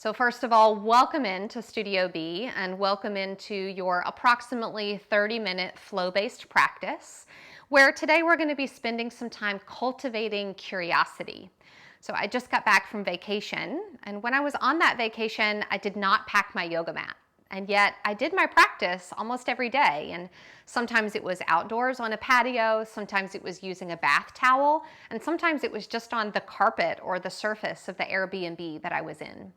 So first of all, welcome into Studio B and welcome into your approximately 30-minute flow-based practice, where today we're going to be spending some time cultivating curiosity. So I just got back from vacation, and when I was on that vacation, I did not pack my yoga mat. And yet I did my practice almost every day, and sometimes it was outdoors on a patio, sometimes it was using a bath towel, and sometimes it was just on the carpet or the surface of the Airbnb that I was in.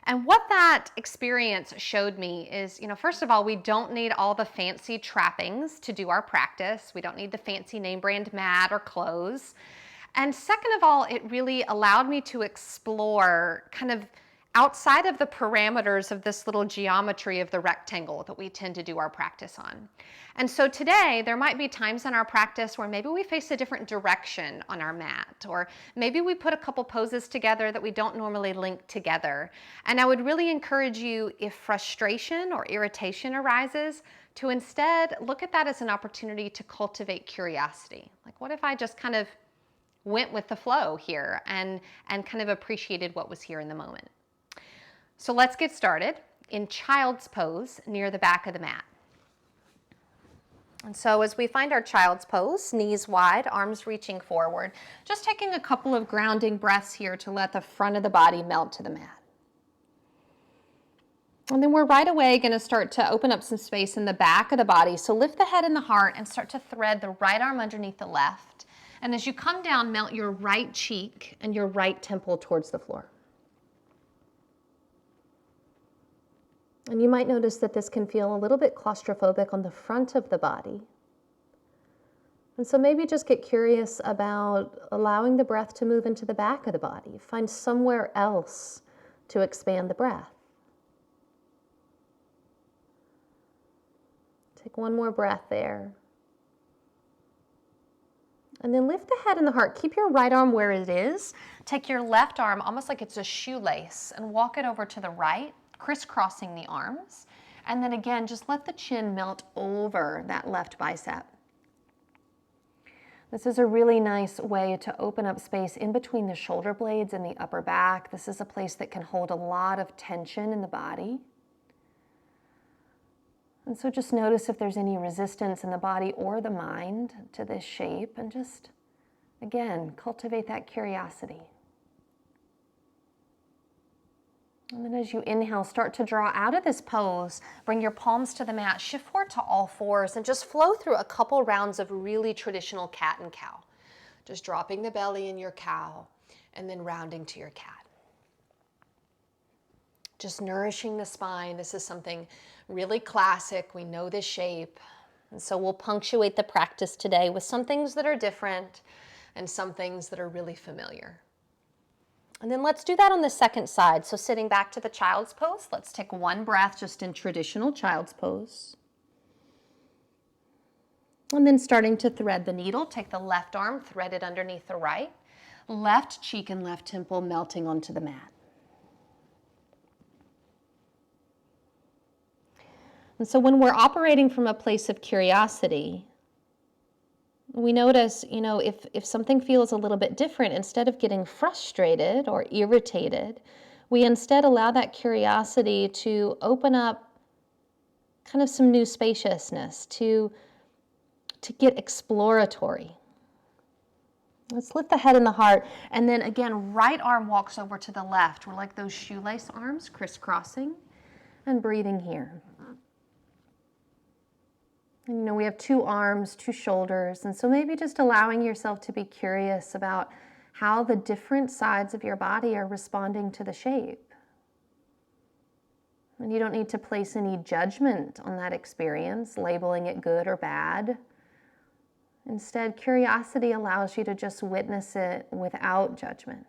And what that experience showed me is, first of all, we don't need all the fancy trappings to do our practice. We don't need the fancy name brand mat or clothes. And second of all, it really allowed me to explore kind of outside of the parameters of this little geometry of the rectangle that we tend to do our practice on. And so today, there might be times in our practice where maybe we face a different direction on our mat, or maybe we put a couple poses together that we don't normally link together. And I would really encourage you, if frustration or irritation arises, to instead look at that as an opportunity to cultivate curiosity. Like, what if I just kind of went with the flow here and kind of appreciated what was here in the moment? So let's get started in child's pose near the back of the mat. And so as we find our child's pose, knees wide, arms reaching forward, just taking a couple of grounding breaths here to let the front of the body melt to the mat. And then we're right away going to start to open up some space in the back of the body. So lift the head and the heart and start to thread the right arm underneath the left. And as you come down, melt your right cheek and your right temple towards the floor. And you might notice that this can feel a little bit claustrophobic on the front of the body. And so maybe just get curious about allowing the breath to move into the back of the body. Find somewhere else to expand the breath. Take one more breath there. And then lift the head and the heart. Keep your right arm where it is. Take your left arm almost like it's a shoelace and walk it over to the right, crisscrossing the arms. And then again, just let the chin melt over that left bicep. This is a really nice way to open up space in between the shoulder blades and the upper back. This is a place that can hold a lot of tension in the body. And so just notice if there's any resistance in the body or the mind to this shape, and just, again, cultivate that curiosity. And then as you inhale, start to draw out of this pose, bring your palms to the mat, shift forward to all fours, and just flow through a couple rounds of really traditional cat and cow. Just dropping the belly in your cow, and then rounding to your cat. Just nourishing the spine. This is something really classic. We know this shape. And so we'll punctuate the practice today with some things that are different and some things that are really familiar. And then let's do that on the second side. So sitting back to the child's pose, let's take one breath just in traditional child's pose. And then starting to thread the needle, take the left arm, thread it underneath the right, left cheek and left temple melting onto the mat. And so when we're operating from a place of curiosity, we notice, if something feels a little bit different, instead of getting frustrated or irritated, we instead allow that curiosity to open up kind of some new spaciousness, to get exploratory. Let's lift the head and the heart, and then again, right arm walks over to the left. We're like those shoelace arms, crisscrossing, and breathing here. And, we have two arms, two shoulders, and so maybe just allowing yourself to be curious about how the different sides of your body are responding to the shape. And you don't need to place any judgment on that experience, labeling it good or bad. Instead, curiosity allows you to just witness it without judgment.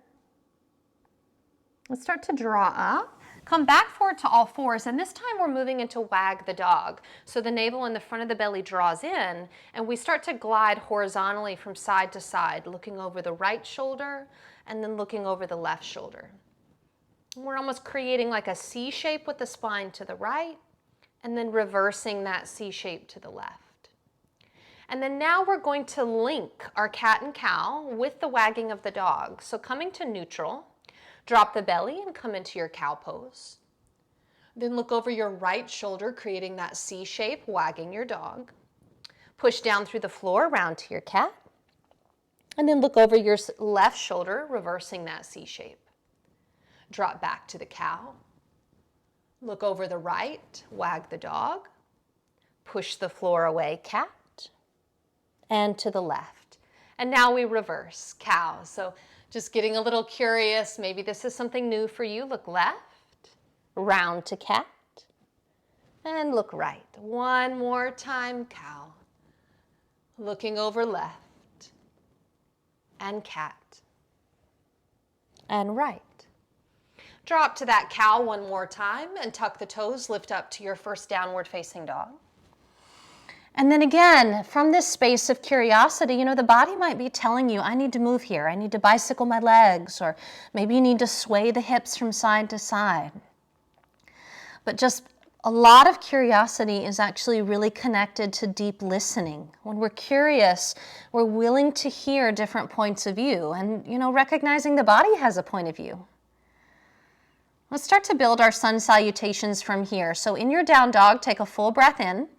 Let's start to draw up. Come back forward to all fours, and this time we're moving into wag the dog. So the navel and the front of the belly draws in, and we start to glide horizontally from side to side, looking over the right shoulder and then looking over the left shoulder. We're almost creating like a C shape with the spine to the right, and then reversing that C shape to the left. And then now we're going to link our cat and cow with the wagging of the dog. So coming to neutral, Drop the belly and come into your cow pose. Then look over your right shoulder, creating that C shape, wagging your dog. Push down through the floor, round to your cat. And then look over your left shoulder, reversing that C shape. Drop back to the cow. Look over the right, wag the dog. Push the floor away, cat. And to the left. And now we reverse, cow. So just getting a little curious, maybe this is something new for you. Look left, round to cat, and look right. One more time, cow. Looking over left, and cat, and right. Drop to that cow one more time and tuck the toes, lift up to your first downward facing dog. And then again, from this space of curiosity, you know, the body might be telling you, I need to move here. I need to bicycle my legs, or maybe you need to sway the hips from side to side. But just a lot of curiosity is actually really connected to deep listening. When we're curious, we're willing to hear different points of view and, you know, recognizing the body has a point of view. Let's start to build our sun salutations from here. So in your down dog, take a full breath in.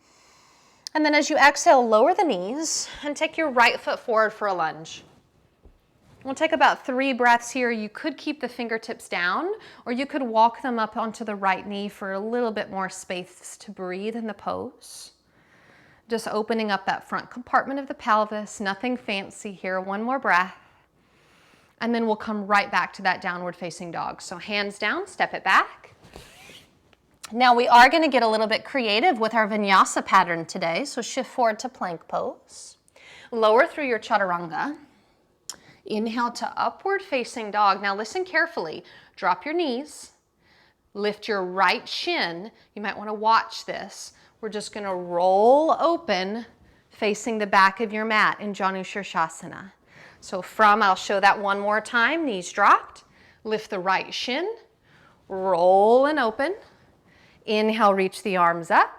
And then as you exhale, lower the knees and take your right foot forward for a lunge. We'll take about 3 breaths here. You could keep the fingertips down, or you could walk them up onto the right knee for a little bit more space to breathe in the pose. Just opening up that front compartment of the pelvis, nothing fancy here. One more breath. And then we'll come right back to that downward facing dog. So hands down, step it back. Now we are going to get a little bit creative with our Vinyasa pattern today. So shift forward to plank pose. Lower through your chaturanga. Inhale to upward facing dog. Now listen carefully. Drop your knees. Lift your right shin. You might want to watch this. We're just going to roll open facing the back of your mat in Janu Shirshasana. So I'll show that one more time. Knees dropped. Lift the right shin. Roll and open. Inhale, reach the arms up,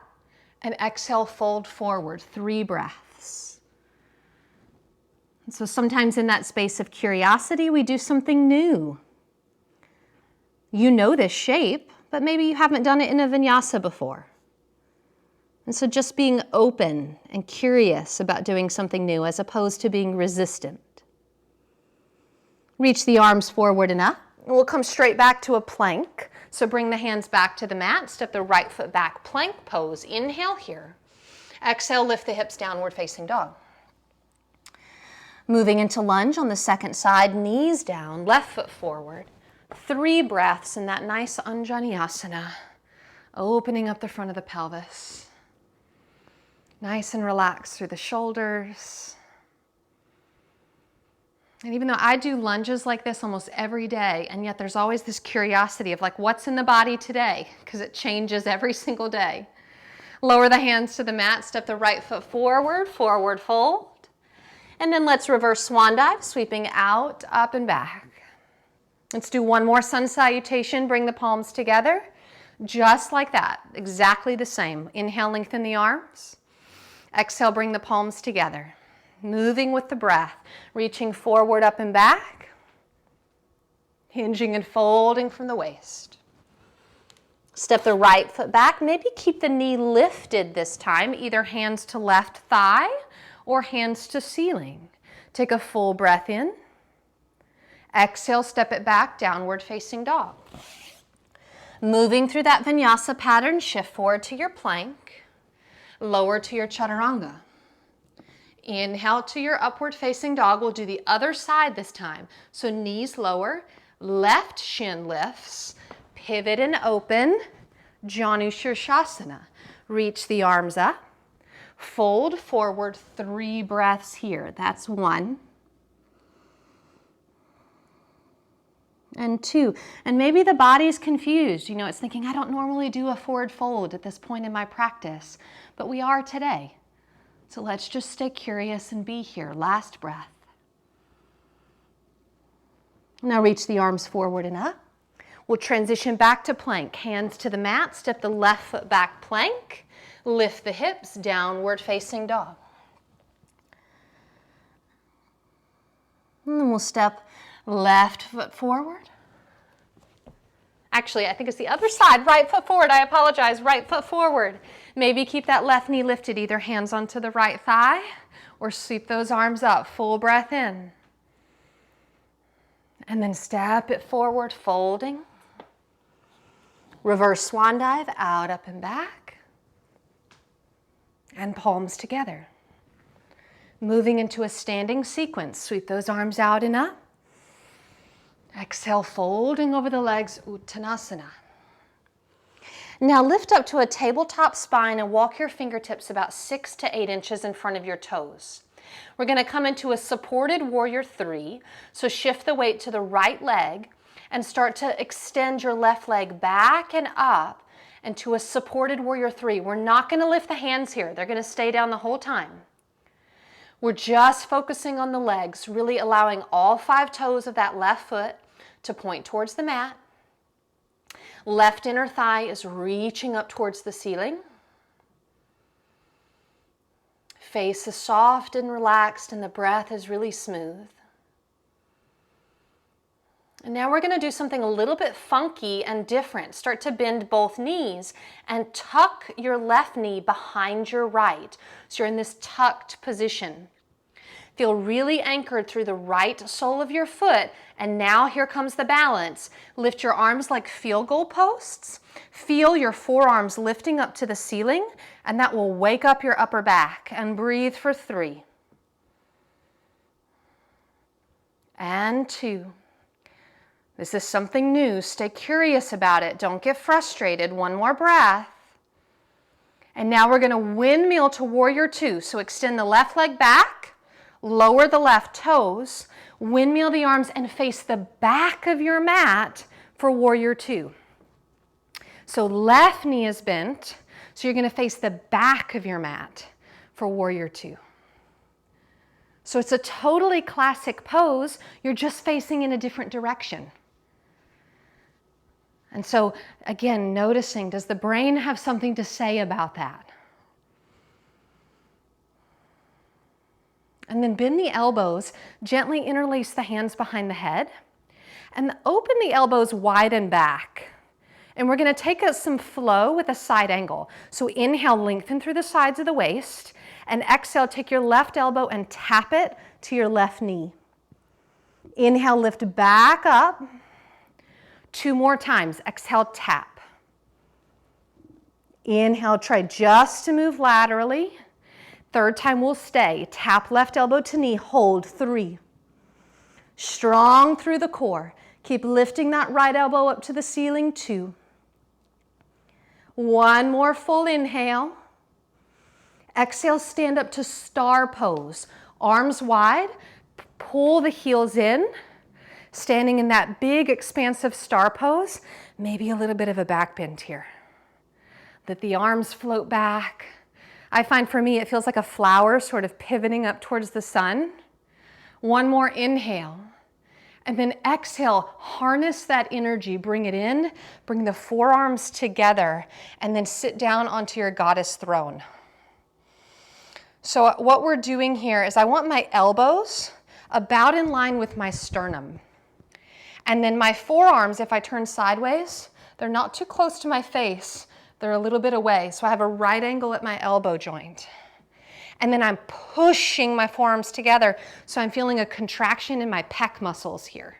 and exhale, fold forward, 3 breaths. And so sometimes in that space of curiosity, we do something new. You know this shape, but maybe you haven't done it in a vinyasa before. And so just being open and curious about doing something new as opposed to being resistant. Reach the arms forward and up. We'll come straight back to a plank. So bring the hands back to the mat, step the right foot back, plank pose. Inhale here. Exhale, lift the hips, downward facing dog. Moving into lunge on the second side, knees down, left foot forward. 3 breaths in that nice Anjaneyasana, opening up the front of the pelvis. Nice and relaxed through the shoulders. And even though I do lunges like this almost every day, and yet there's always this curiosity of like, what's in the body today? Because it changes every single day. Lower the hands to the mat, step the right foot forward, forward fold. And then let's reverse swan dive, sweeping out, up and back. Let's do one more sun salutation, bring the palms together. Just like that, exactly the same. Inhale, lengthen the arms. Exhale, bring the palms together. Moving with the breath, reaching forward, up and back, hinging and folding from the waist. Step the right foot back, maybe keep the knee lifted this time, either hands to left thigh or hands to ceiling. Take a full breath in. Exhale, step it back, downward facing dog. Moving through that vinyasa pattern, shift forward to your plank, lower to your chaturanga. Inhale to your upward facing dog. We'll do the other side this time. So knees lower, left shin lifts, pivot and open, Janu Shirshasana. Reach the arms up, fold forward, 3 breaths here. That's 1. And 2. And maybe the body's confused. You know, it's thinking, I don't normally do a forward fold at this point in my practice, but we are today. So let's just stay curious and be here. Last breath. Now reach the arms forward and up. We'll transition back to plank. Hands to the mat. Step the left foot back, plank. Lift the hips, downward facing dog. And then we'll step left foot forward. Actually, I think it's the other side. Right foot forward. I apologize. Right foot forward. Maybe keep that left knee lifted, either hands onto the right thigh or sweep those arms up. Full breath in. And then step it forward, folding. Reverse swan dive, out, up, and back. And palms together. Moving into a standing sequence. Sweep those arms out and up. Exhale, folding over the legs, Uttanasana. Now lift up to a tabletop spine and walk your fingertips about 6 to 8 inches in front of your toes. We're going to come into a supported warrior 3. So shift the weight to the right leg and start to extend your left leg back and up into a supported warrior 3. We're not going to lift the hands here. They're going to stay down the whole time. We're just focusing on the legs, really allowing all 5 toes of that left foot to point towards the mat. Left inner thigh is reaching up towards the ceiling. Face is soft and relaxed, and the breath is really smooth. And now we're going to do something a little bit funky and different. Start to bend both knees and tuck your left knee behind your right. So you're in this tucked position. Feel really anchored through the right sole of your foot. And now here comes the balance. Lift your arms like field goal posts. Feel your forearms lifting up to the ceiling, and that will wake up your upper back. And breathe for 3. And 2. This is something new. Stay curious about it. Don't get frustrated. 1 more breath. And now we're going to windmill to warrior 2. So extend the left leg back. Lower the left toes, windmill the arms, and face the back of your mat for warrior 2. So left knee is bent, so you're going to face the back of your mat for warrior 2. So it's a totally classic pose. You're just facing in a different direction. And so, again, noticing, does the brain have something to say about that? And then bend the elbows, gently interlace the hands behind the head, and open the elbows wide and back. And we're going to take some flow with a side angle. So inhale, lengthen through the sides of the waist, and exhale, take your left elbow and tap it to your left knee. Inhale, lift back up. 2 more times. Exhale, tap. Inhale, try just to move laterally. 3rd time we'll stay. Tap left elbow to knee, hold 3. Strong through the core. Keep lifting that right elbow up to the ceiling, 2. 1 more full inhale. Exhale, stand up to star pose. Arms wide, pull the heels in. Standing in that big expansive star pose, maybe a little bit of a back bend here. Let the arms float back. I find for me it feels like a flower sort of pivoting up towards the sun. 1 more inhale. And then exhale, harness that energy, bring it in, bring the forearms together, and then sit down onto your goddess throne. So what we're doing here is I want my elbows about in line with my sternum. And then my forearms, if I turn sideways, they're not too close to my face. They're a little bit away, so I have a right angle at my elbow joint. And then I'm pushing my forearms together, so I'm feeling a contraction in my pec muscles here.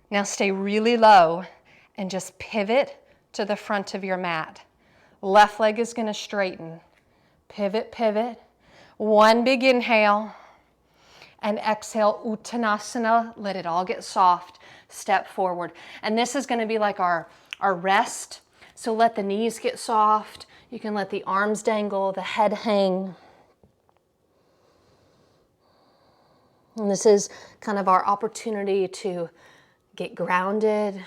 Now stay really low and just pivot to the front of your mat. Left leg is going to straighten. Pivot, pivot. 1 big inhale. And exhale, Uttanasana. Let it all get soft. Step forward. And this is going to be like our rest. So let the knees get soft. You can let the arms dangle, the head hang. And this is kind of our opportunity to get grounded.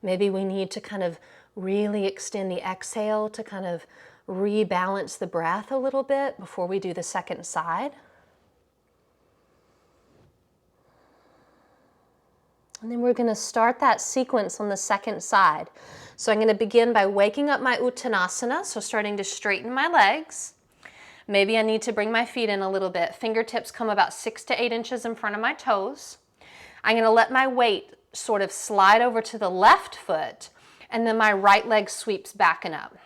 Maybe we need to kind of really extend the exhale to kind of rebalance the breath a little bit before we do the second side. And then we're going to start that sequence on the second side. So I'm going to begin by waking up my Uttanasana, so starting to straighten my legs. Maybe I need to bring my feet in a little bit. Fingertips come about 6 to 8 inches in front of my toes. I'm going to let my weight sort of slide over to the left foot, and then my right leg sweeps back and up.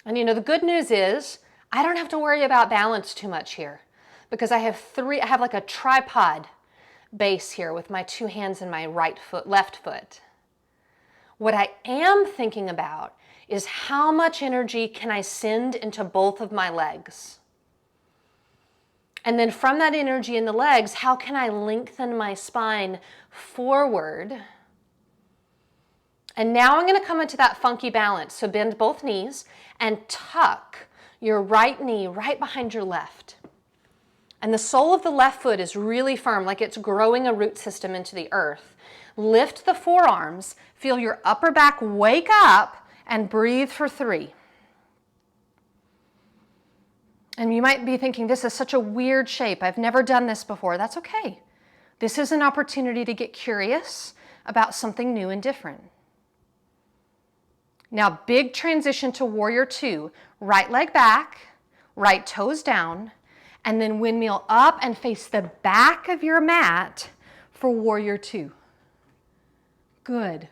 And you know, the good news is I don't have to worry about balance too much here because I have like a tripod base here with my two hands and my left foot. What I am thinking about is how much energy can I send into both of my legs? And then from that energy in the legs, how can I lengthen my spine forward? And now I'm going to come into that funky balance. So bend both knees and tuck your right knee right behind your left. And the sole of the left foot is really firm, like it's growing a root system into the earth. Lift the forearms, feel your upper back wake up, and breathe for 3. And you might be thinking, this is such a weird shape. I've never done this before. That's okay. This is an opportunity to get curious about something new and different. Now, big transition to Warrior 2. Right leg back, right toes down, and then windmill up and face the back of your mat for Warrior 2. Good.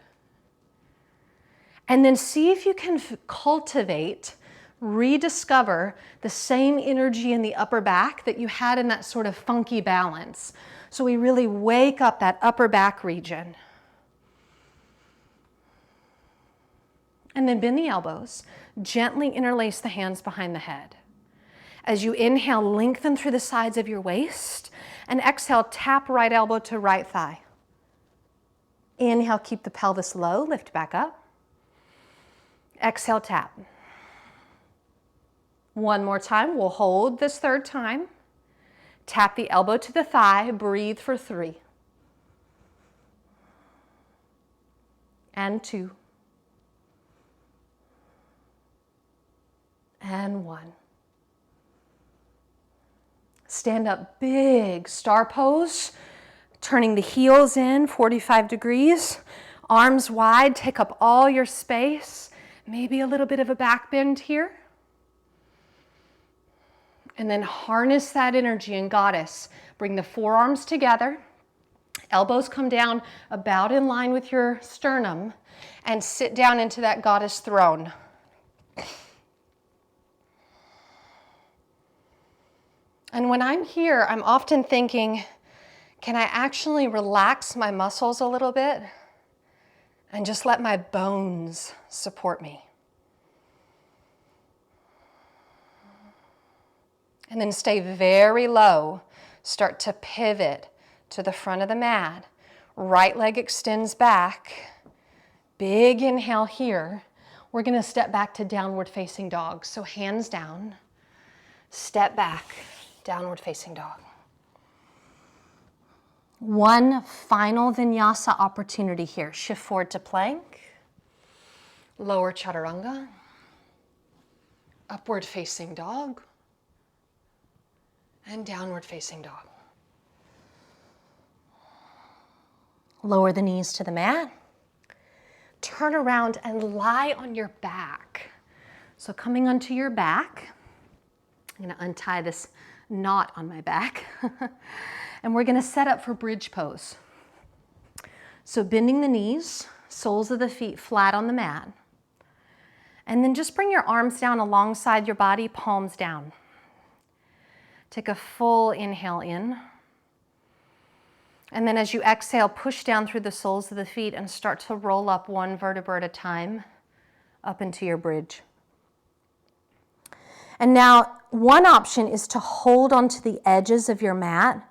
And then see if you can cultivate, rediscover the same energy in the upper back that you had in that sort of funky balance. So we really wake up that upper back region. And then bend the elbows, gently interlace the hands behind the head. As you inhale, lengthen through the sides of your waist, and exhale, tap right elbow to right thigh. Inhale, keep the pelvis low, lift back up. Exhale, tap. One more time, we'll hold this third time. Tap the elbow to the thigh, breathe for 3. And 2. And 1. Stand up, big star pose, turning the heels in 45 degrees, arms wide, take up all your space, maybe a little bit of a back bend here. And then harness that energy in Goddess. Bring the forearms together, elbows come down about in line with your sternum, and sit down into that Goddess throne. And when I'm here, I'm often thinking, can I actually relax my muscles a little bit and just let my bones support me? And then stay very low. Start to pivot to the front of the mat. Right leg extends back. Big inhale here. We're going to step back to downward facing dog. So hands down, step back. Downward facing dog. One final vinyasa opportunity here. Shift forward to plank, lower chaturanga, upward facing dog, and downward facing dog. Lower the knees to the mat. Turn around and lie on your back. So coming onto your back, I'm going to untie this knot on my back. And we're going to set up for bridge pose. So bending the knees, soles of the feet flat on the mat. And then just bring your arms down alongside your body, palms down. Take a full inhale in. And then as you exhale, push down through the soles of the feet and start to roll up one vertebra at a time up into your bridge. And now, one option is to hold onto the edges of your mat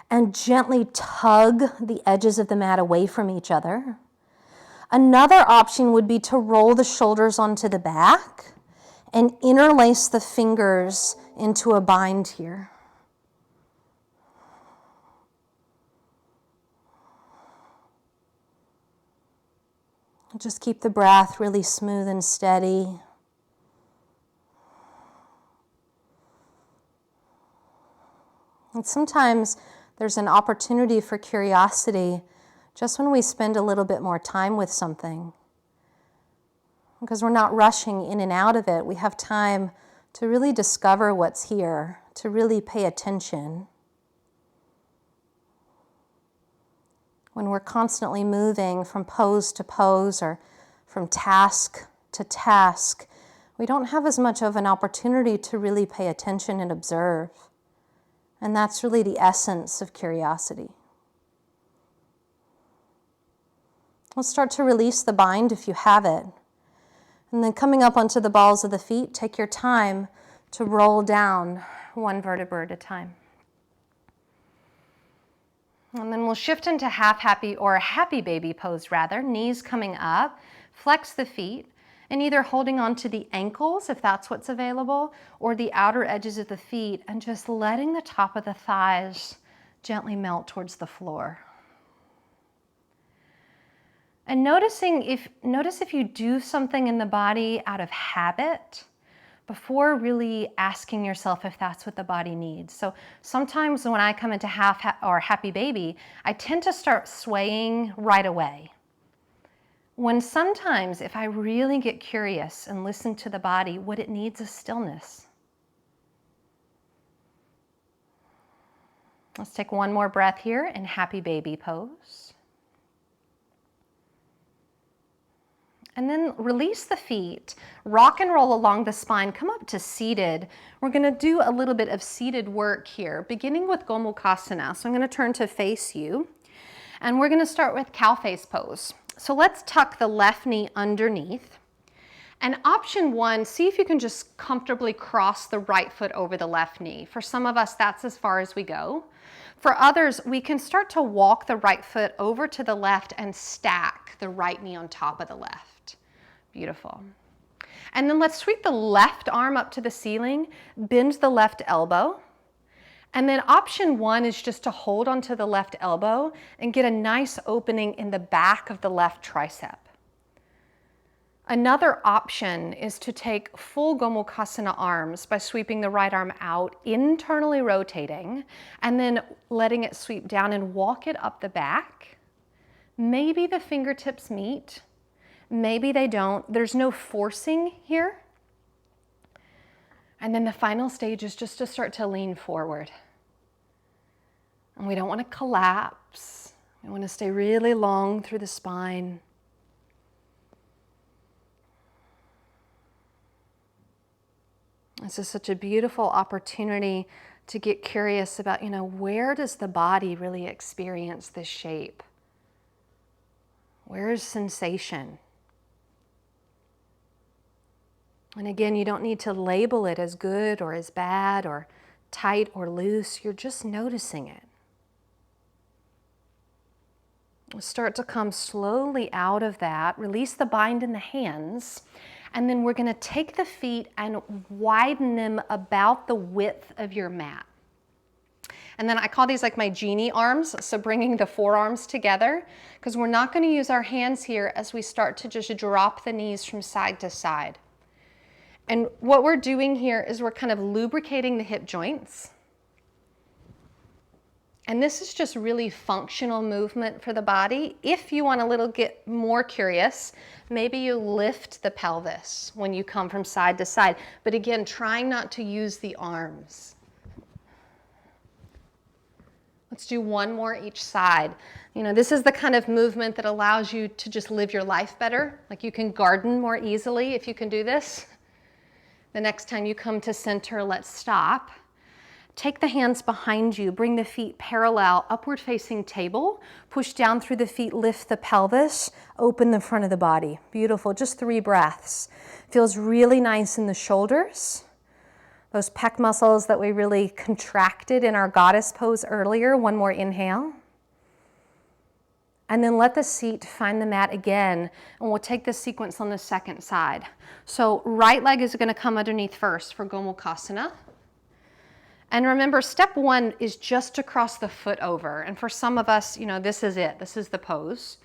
and gently tug the edges of the mat away from each other. Another option would be to roll the shoulders onto the back and interlace the fingers into a bind here. Just keep the breath really smooth and steady. And sometimes there's an opportunity for curiosity just when we spend a little bit more time with something. Because we're not rushing in and out of it. We have time to really discover what's here, to really pay attention. when we're constantly moving from pose to pose or from task to task, we don't have as much of an opportunity to really pay attention and observe. And that's really the essence of curiosity. Let's start to release the bind if you have it. And then coming up onto the balls of the feet, take your time to roll down one vertebra at a time. And then we'll shift into half happy or a happy baby pose rather, knees coming up, flex the feet, and either holding on to the ankles if that's what's available, or the outer edges of the feet, and just letting the top of the thighs gently melt towards the floor. And notice if you do something in the body out of habit before really asking yourself if that's what the body needs. So sometimes when I come into happy baby, I tend to start swaying right away. When sometimes if I really get curious and listen to the body, what it needs is stillness. Let's take one more breath here in happy baby pose. And then release the feet, rock and roll along the spine, come up to seated. We're gonna do a little bit of seated work here, beginning with Gomukhasana. So I'm gonna turn to face you, and we're gonna start with cow face pose. So let's tuck the left knee underneath. And option one, see if you can just comfortably cross the right foot over the left knee. For some of us, that's as far as we go. For others, we can start to walk the right foot over to the left and stack the right knee on top of the left. Beautiful. And then let's sweep the left arm up to the ceiling, bend the left elbow. And then option one is just to hold onto the left elbow and get a nice opening in the back of the left tricep. Another option is to take full Gomukhasana arms by sweeping the right arm out, internally rotating, and then letting it sweep down and walk it up the back. Maybe the fingertips meet, maybe they don't. There's no forcing here. And then the final stage is just to start to lean forward. And we don't want to collapse. We want to stay really long through the spine. This is such a beautiful opportunity to get curious about, where does the body really experience this shape? Where is sensation? And again, you don't need to label it as good or as bad or tight or loose. You're just noticing it. We'll start to come slowly out of that. Release the bind in the hands. And then we're going to take the feet and widen them about the width of your mat. And then I call these like my genie arms, so bringing the forearms together, because we're not going to use our hands here as we start to just drop the knees from side to side. And what we're doing here is we're kind of lubricating the hip joints. And this is just really functional movement for the body. If you want to get more curious, maybe you lift the pelvis when you come from side to side. But again, trying not to use the arms. Let's do one more each side. This is the kind of movement that allows you to just live your life better. Like you can garden more easily if you can do this. The next time you come to center, let's stop. Take the hands behind you, bring the feet parallel, upward facing table, push down through the feet, lift the pelvis, open the front of the body. Beautiful, just 3 breaths. Feels really nice in the shoulders. Those pec muscles that we really contracted in our goddess pose earlier. One more inhale. And then let the seat find the mat again, and we'll take this sequence on the second side. So right leg is gonna come underneath first for Gomukhasana. And remember, step 1 is just to cross the foot over. And for some of us, this is it. This is the pose.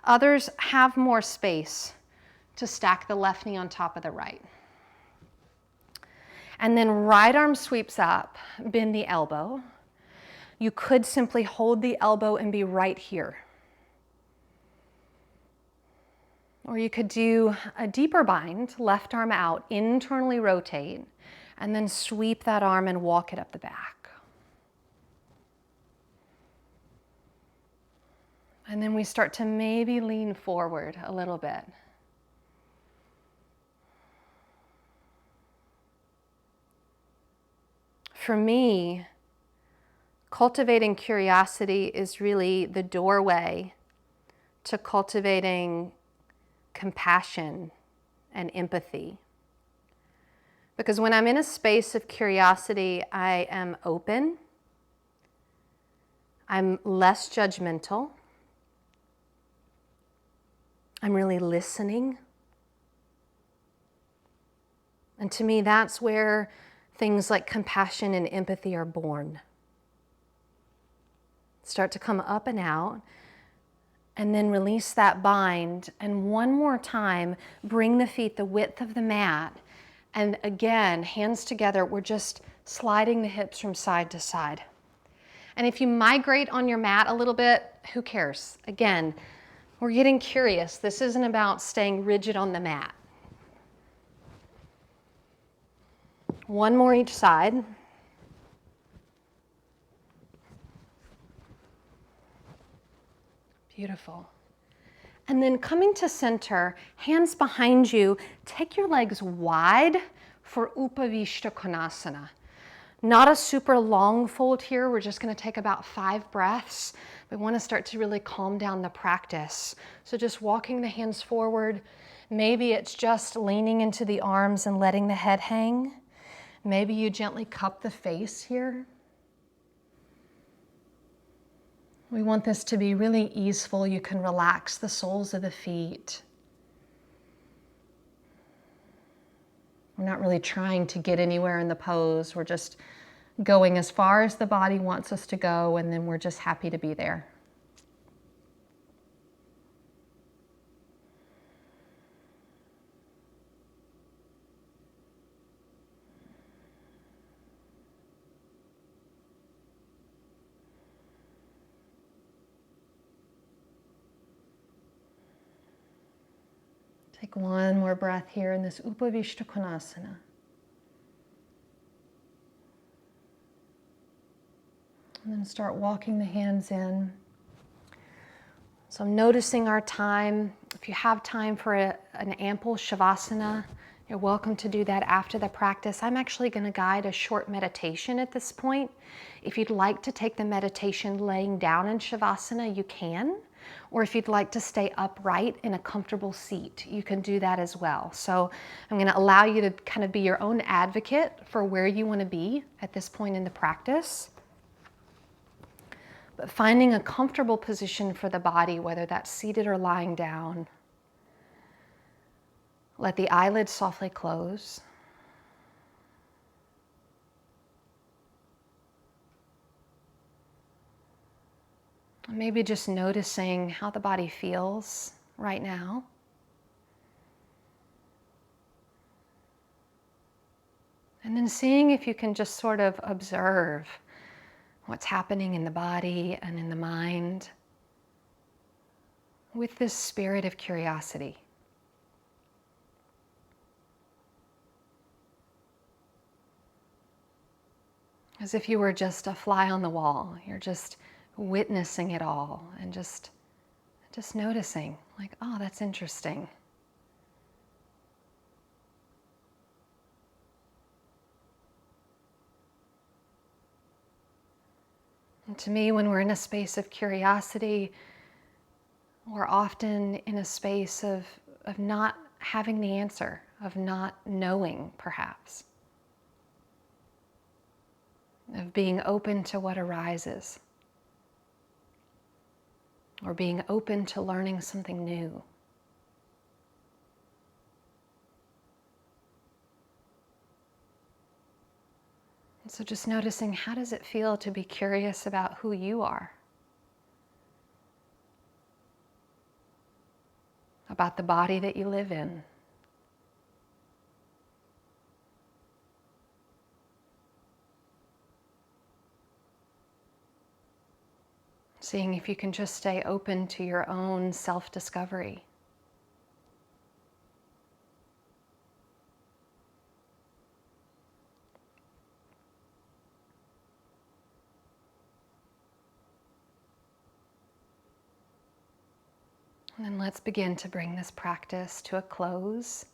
Others have more space to stack the left knee on top of the right. And then right arm sweeps up, bend the elbow. You could simply hold the elbow and be right here. Or you could do a deeper bind, left arm out, internally rotate, and then sweep that arm and walk it up the back. And then we start to maybe lean forward a little bit. For me, cultivating curiosity is really the doorway to cultivating compassion and empathy. Because when I'm in a space of curiosity, I am open, I'm less judgmental, I'm really listening. And to me, that's where things like compassion and empathy are born. Start to come up and out, and then release that bind. And one more time, bring the feet the width of the mat. And again, hands together, we're just sliding the hips from side to side. And if you migrate on your mat a little bit, who cares? Again, we're getting curious. This isn't about staying rigid on the mat. One more each side. Beautiful. And then coming to center, hands behind you, take your legs wide for Upavishta Konasana. Not a super long fold here. We're just going to take about 5 breaths. We want to start to really calm down the practice. So just walking the hands forward. Maybe it's just leaning into the arms and letting the head hang. Maybe you gently cup the face here. We want this to be really easeful. You can relax the soles of the feet. We're not really trying to get anywhere in the pose. We're just going as far as the body wants us to go, and then we're just happy to be there. Take one more breath here in this Upavishta Konasana. And then start walking the hands in. So I'm noticing our time. If you have time for an ample Shavasana, you're welcome to do that after the practice. I'm actually going to guide a short meditation at this point. If you'd like to take the meditation laying down in Shavasana, you can. Or if you'd like to stay upright in a comfortable seat, you can do that as well. So I'm going to allow you to kind of be your own advocate for where you want to be at this point in the practice. But finding a comfortable position for the body, whether that's seated or lying down. Let the eyelids softly close. Maybe just noticing how the body feels right now. And then seeing if you can just sort of observe what's happening in the body and in the mind with this spirit of curiosity. As if you were just a fly on the wall. You're just witnessing it all and just noticing, like, oh, that's interesting. And to me, when we're in a space of curiosity, we're often in a space of not having the answer, of not knowing, perhaps, of being open to what arises, or being open to learning something new. And so just noticing, how does it feel to be curious about who you are? About the body that you live in. Seeing if you can just stay open to your own self-discovery. And then let's begin to bring this practice to a close.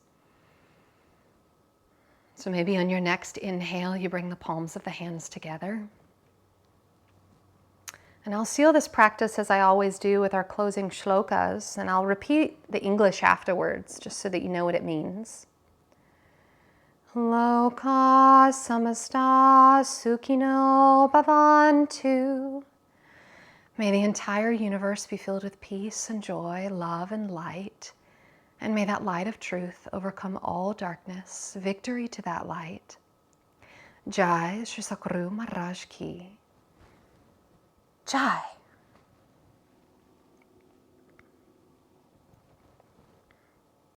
So maybe on your next inhale, you bring the palms of the hands together. And I'll seal this practice as I always do with our closing shlokas, and I'll repeat the English afterwards just so that you know what it means. Loka samasta sukhino bhavantu. May the entire universe be filled with peace and joy, love and light. And may that light of truth overcome all darkness. Victory to that light. Jai Shri Sakuru Maharaj Ki. Jai.